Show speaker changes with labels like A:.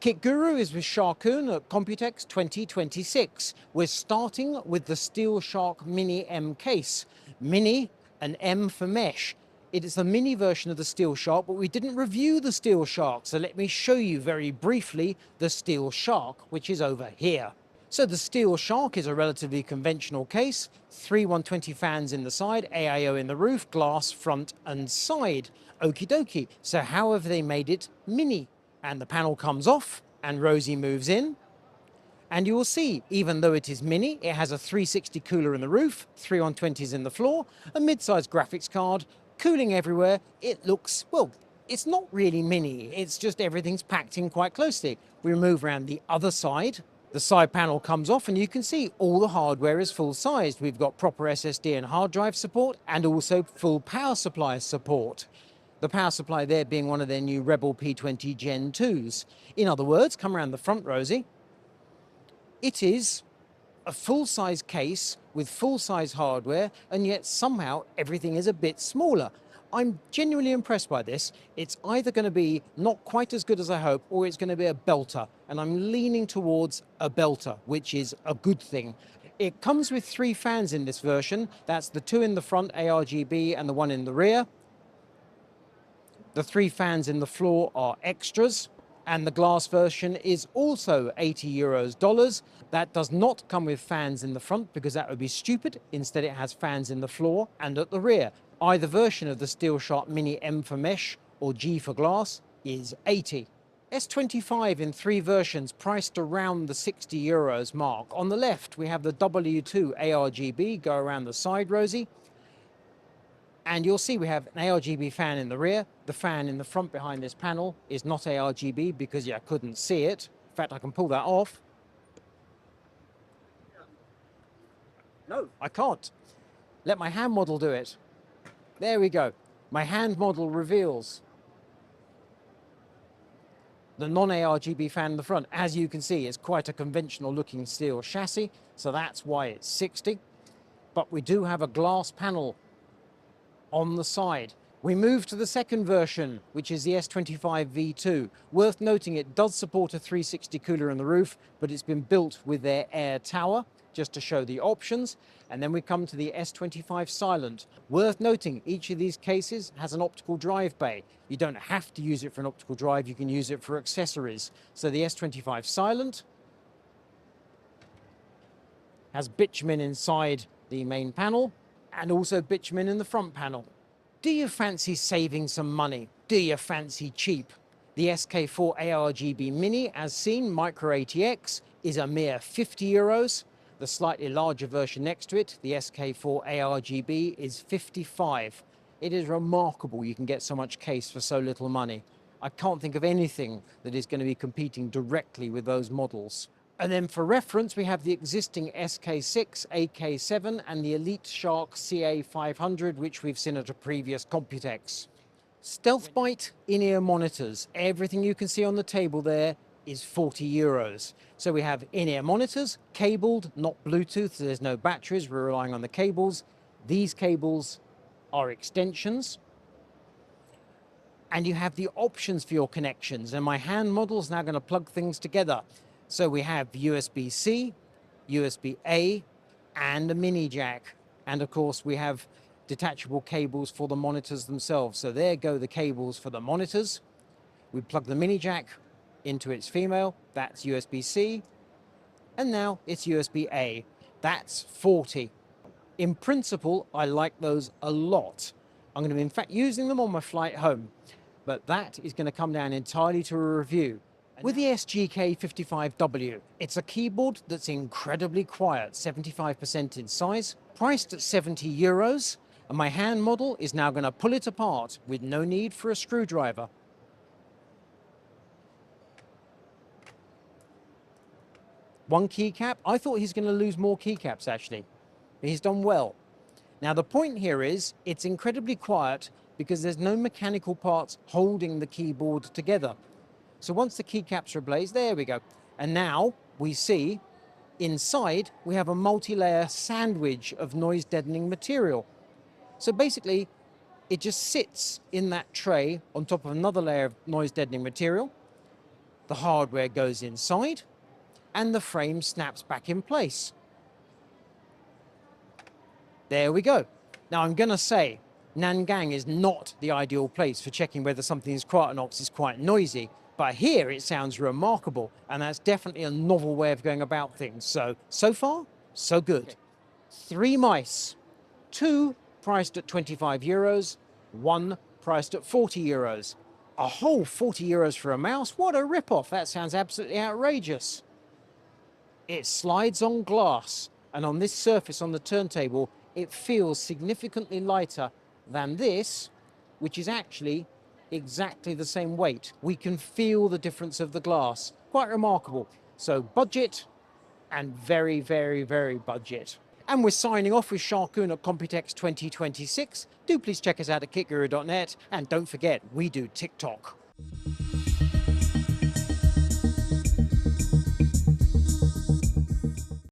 A: Kit Guru is with Sharkoon at Computex 2026. We're starting with the Steelshark Mini M case. Mini, an M for mesh. It is the mini version of the Steelshark, but we didn't review the Steelshark, so let me show you very briefly the Steelshark, which is over here. So the Steelshark is a relatively conventional case, 3 120 fans in the side, AIO in the roof, glass front and side. Okie dokie. So how have they made it mini? And the panel comes off and Rosie moves in. And you will see, even though it is mini, it has a 360 cooler in the roof, 3 120s in the floor, a mid-sized graphics card, cooling everywhere. It looks, well, it's not really mini. It's just everything's packed in quite closely. We move around the other side. The side panel comes off and you can see all the hardware is full-sized. We've got proper SSD and hard drive support and also full power supply support. The power supply there being one of their new Rebel P20 Gen 2s. In other words, come around the front, Rosie. It is a full-size case with full-size hardware, and yet somehow everything is a bit smaller. I'm genuinely impressed by this. It's either going to be not quite as good as I hope, or it's going to be a belter, and I'm leaning towards a belter, which is a good thing. It comes with 3 fans in this version. That's the 2 in the front, aRGB, and the 1 in the rear. The 3 fans in the floor are extras. And the glass version is also $80. That does not come with fans in the front because that would be stupid. Instead, it has fans in the floor and at the rear. Either version of the Steelshark Mini M for mesh or G for glass is 80. S25 in 3 versions priced around the €60 mark. On the left, we have the W2 aRGB, go around the side, Rosie. And you'll see we have an aRGB fan in the rear. The fan in the front behind this panel is not aRGB because I couldn't see it. In fact, I can pull that off. No, I can't. Let my hand model do it. There we go. My hand model reveals the non-aRGB fan in the front. As you can see, it's quite a conventional looking steel chassis, so that's why it's 60. But we do have a glass panel on the side. We move to the second version, which is the S25 V2. Worth noting, it does support a 360 cooler in the roof, but it's been built with their air tower, just to show the options. And then we come to the S25 Silent. Worth noting, each of these cases has an optical drive bay. You don't have to use it for an optical drive, you can use it for accessories. So the S25 Silent has bitumen inside the main panel, and also bitumen in the front panel. Do you fancy saving some money? Do you fancy cheap? The SK4 aRGB Mini, as seen, Micro ATX, is a mere €50. The slightly larger version next to it, the SK4 aRGB, is 55. It is remarkable you can get so much case for so little money. I can't think of anything that is going to be competing directly with those models. And then for reference, we have the existing SK6, AK7, and the Elite Shark CA500, which we've seen at a previous Computex. StealthBite in-ear monitors. Everything you can see on the table there is €40. So we have in-ear monitors, cabled, not Bluetooth, so there's no batteries, we're relying on the cables. These cables are extensions. And you have the options for your connections, and my hand model is now going to plug things together. So we have USB-C, USB-A, and a mini jack. And of course, we have detachable cables for the monitors themselves. So there go the cables for the monitors. We plug the mini jack into its female, that's USB-C. And now it's USB-A, that's 40. In principle, I like those a lot. I'm going to be, in fact, using them on my flight home. But that is going to come down entirely to a review. With the SGK55W, it's a keyboard that's incredibly quiet, 75% in size, priced at €70, and my hand model is now going to pull it apart with no need for a screwdriver. One keycap. I thought he's going to lose more keycaps, actually. He's done well. Now, the point here is it's incredibly quiet because there's no mechanical parts holding the keyboard together. So once the keycaps are ablaze, there we go. And now we see inside we have a multi-layer sandwich of noise-deadening material. So basically, it just sits in that tray on top of another layer of noise-deadening material. the hardware goes inside, and the frame snaps back in place. There we go. Now I'm going to say Nangang is not the ideal place for checking whether something is quiet or not, 'cause it's quite noisy. But here it sounds remarkable, and that's definitely a novel way of going about things. So far, so good. Okay. 3 mice, 2 priced at 25 euros, 1 priced at 40 euros. A whole 40 euros for a mouse? What a rip-off. That sounds absolutely outrageous. It slides on glass, and on this surface on the turntable, it feels significantly lighter than this, which is actually exactly the same weight. We can feel the difference of the glass. Quite remarkable. So budget and very, very, very budget. And we're signing off with Sharkoon at Computex 2026. Do please check us out at kitguru.net, and don't forget, we do TikTok.